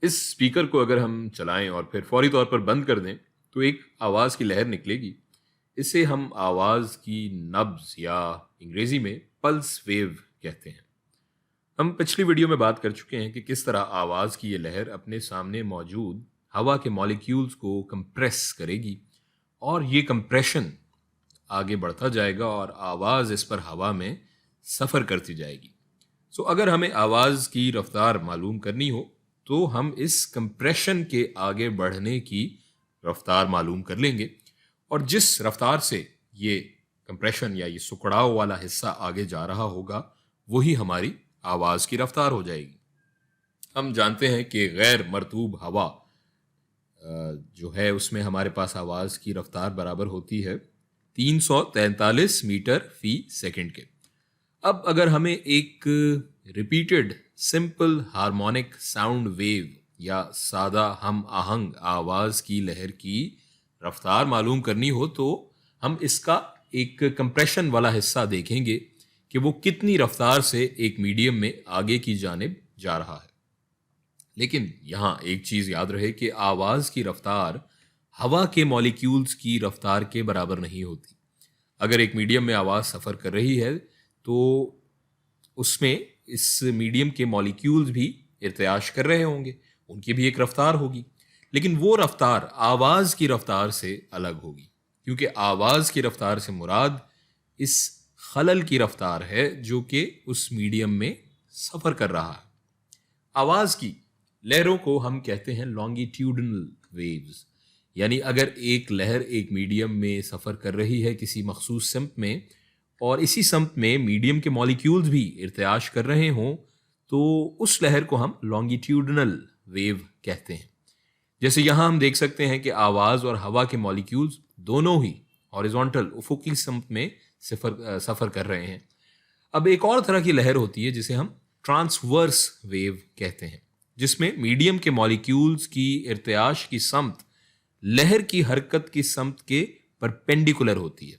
اس speaker کو اگر ہم چلائیں اور پھر فوری طور پر بند کر دیں تو ایک آواز کی لہر نکلے گی. اسے ہم آواز کی نبض یا انگریزی میں پلس ویو کہتے ہیں. ہم پچھلی ویڈیو میں بات کر چکے ہیں کہ کس طرح آواز کی یہ لہر اپنے سامنے موجود ہوا کے مالیکیولز کو کمپریس کرے گی اور یہ کمپریشن آگے بڑھتا جائے گا اور آواز اس پر ہوا میں سفر کرتی جائے گی. اگر ہمیں آواز کی رفتار معلوم کرنی ہو تو ہم اس کمپریشن کے آگے بڑھنے کی رفتار معلوم کر لیں گے اور جس رفتار سے یہ کمپریشن یا یہ سکڑاؤ والا حصہ آگے جا رہا ہوگا وہی ہماری آواز کی رفتار ہو جائے گی. ہم جانتے ہیں کہ غیر مرطوب ہوا جو ہے اس میں ہمارے پاس آواز کی رفتار برابر ہوتی ہے 343 میٹر فی سیکنڈ کے. اب اگر ہمیں ایک repeated simple harmonic sound wave یا سادہ ہم آہنگ آواز کی لہر کی رفتار معلوم کرنی ہو تو ہم اس کا ایک کمپریشن والا حصہ دیکھیں گے کہ وہ کتنی رفتار سے ایک میڈیم میں آگے کی جانب جا رہا ہے. لیکن یہاں ایک چیز یاد رہے کہ آواز کی رفتار ہوا کے مالیکیولز کی رفتار کے برابر نہیں ہوتی. اگر ایک میڈیم میں آواز سفر کر رہی ہے تو اس میں اس میڈیم کے مالیکیولز بھی ارتعاش کر رہے ہوں گے، ان کی بھی ایک رفتار ہوگی، لیکن وہ رفتار آواز کی رفتار سے الگ ہوگی کیونکہ آواز کی رفتار سے مراد اس خلل کی رفتار ہے جو کہ اس میڈیم میں سفر کر رہا ہے. آواز کی لہروں کو ہم کہتے ہیں لانگیٹیوڈنل ویوز، یعنی اگر ایک لہر ایک میڈیم میں سفر کر رہی ہے کسی مخصوص سمت میں اور اسی سمت میں میڈیم کے مالیکیولز بھی ارتعاش کر رہے ہوں تو اس لہر کو ہم لانگیٹیوڈنل ویو کہتے ہیں. جیسے یہاں ہم دیکھ سکتے ہیں کہ آواز اور ہوا کے مالیکیولز دونوں ہی ہاریزونٹل افقی سمت میں سفر کر رہے ہیں. اب ایک اور طرح کی لہر ہوتی ہے جسے ہم ٹرانسورس ویو کہتے ہیں، جس میں میڈیم کے مالیکیولز کی ارتعاش کی سمت لہر کی حرکت کی سمت کے پرپینڈیکولر ہوتی ہے.